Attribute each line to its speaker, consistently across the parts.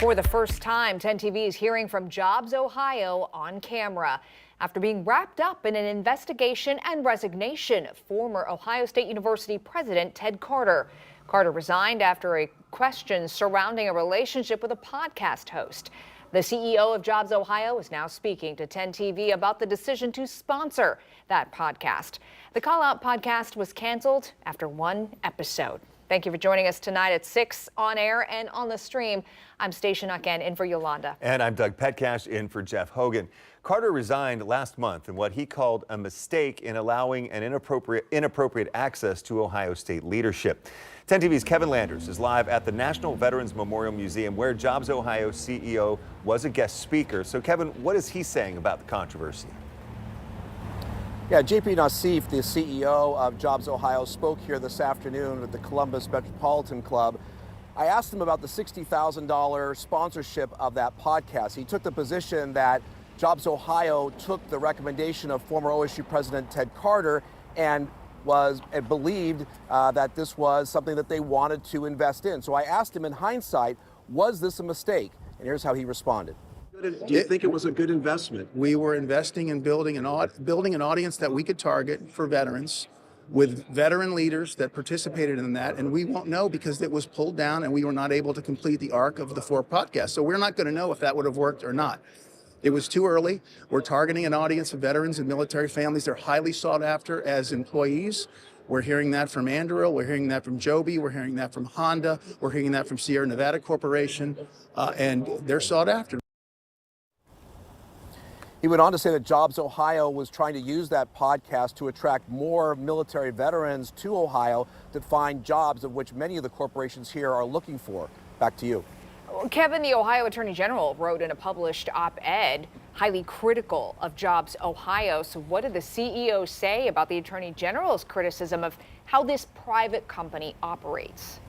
Speaker 1: For the first time, 10 TV is hearing from Jobs Ohio on camera after being wrapped up in an investigation and resignation of former Ohio State University President Ted Carter. Carter resigned after a question surrounding a relationship with a podcast host. The CEO of Jobs Ohio is now speaking to 10 TV about the decision to sponsor that podcast. The Call Out podcast was canceled after one episode. Thank you for joining us tonight at 6 on air and on the stream. I'm Stacia Nucken in for Yolanda.
Speaker 2: And I'm Doug Petcash in for Jeff Hogan. Carter resigned last month in what he called a mistake in allowing an inappropriate access to Ohio State leadership. 10 TV's Kevin Landers is live at the National Veterans Memorial Museum, where Jobs Ohio CEO was a guest speaker. So Kevin, what is he saying about the controversy?
Speaker 3: Yeah, JP Nassif, the CEO of Jobs Ohio, spoke here this afternoon at the Columbus Metropolitan Club. I asked him about the $60,000 sponsorship of that podcast. He took the position that Jobs Ohio took the recommendation of former OSU President Ted Carter and believed that this was something that they wanted to invest in. So I asked him, in hindsight, was this a mistake? And here's how he responded.
Speaker 4: Do you think it was a good investment?
Speaker 5: We were investing in building an audience that we could target for veterans, with veteran leaders that participated in that, and we won't know because it was pulled down and we were not able to complete the arc of the 4 podcasts. So we're not going to know if that would have worked or not. It was too early. We're targeting an audience of veterans and military families. They're highly sought after as employees. We're hearing that from Anduril, we're hearing that from Joby, we're hearing that from Honda, we're hearing that from Sierra Nevada Corporation, and they're sought after.
Speaker 3: He went on to say that Jobs Ohio was trying to use that podcast to attract more military veterans to Ohio to find jobs, of which many of the corporations here are looking for. Back to you.
Speaker 1: Kevin, the Ohio Attorney General wrote in a published op-ed highly critical of Jobs Ohio. So what did the CEO say about the Attorney General's criticism of how this private company operates?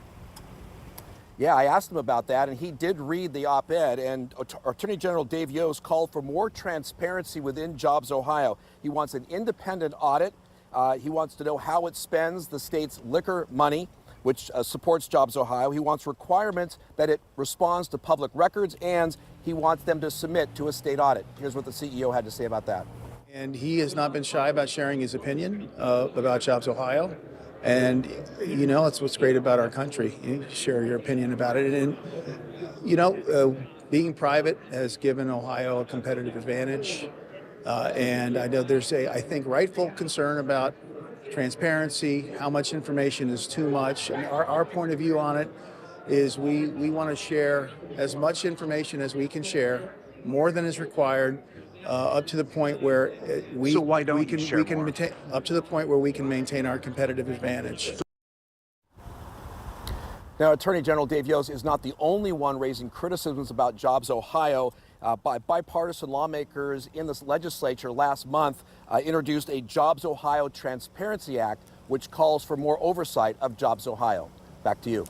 Speaker 3: Yeah, I asked him about that, and he did read the op-ed, and Attorney General Dave Yost called for more transparency within Jobs Ohio. He wants an independent audit. He wants to know how it spends the state's liquor money, which supports Jobs Ohio. He wants requirements that it responds to public records, and he wants them to submit to a state audit. Here's what the CEO had to say about that.
Speaker 5: And he has not been shy about sharing his opinion about Jobs Ohio. And, you know, that's what's great about our country. You share your opinion about it. And, you know, being private has given Ohio a competitive advantage. And I know there's I think, rightful concern about transparency, how much information is too much. And our point of view on it is we want to share as much information as we can share, more than is required, up to the point where we can maintain our competitive advantage.
Speaker 3: Now, Attorney General Dave Yost is not the only one raising criticisms about Jobs Ohio. Bipartisan lawmakers in this legislature last month introduced a Jobs Ohio Transparency Act, which calls for more oversight of Jobs Ohio. Back to you.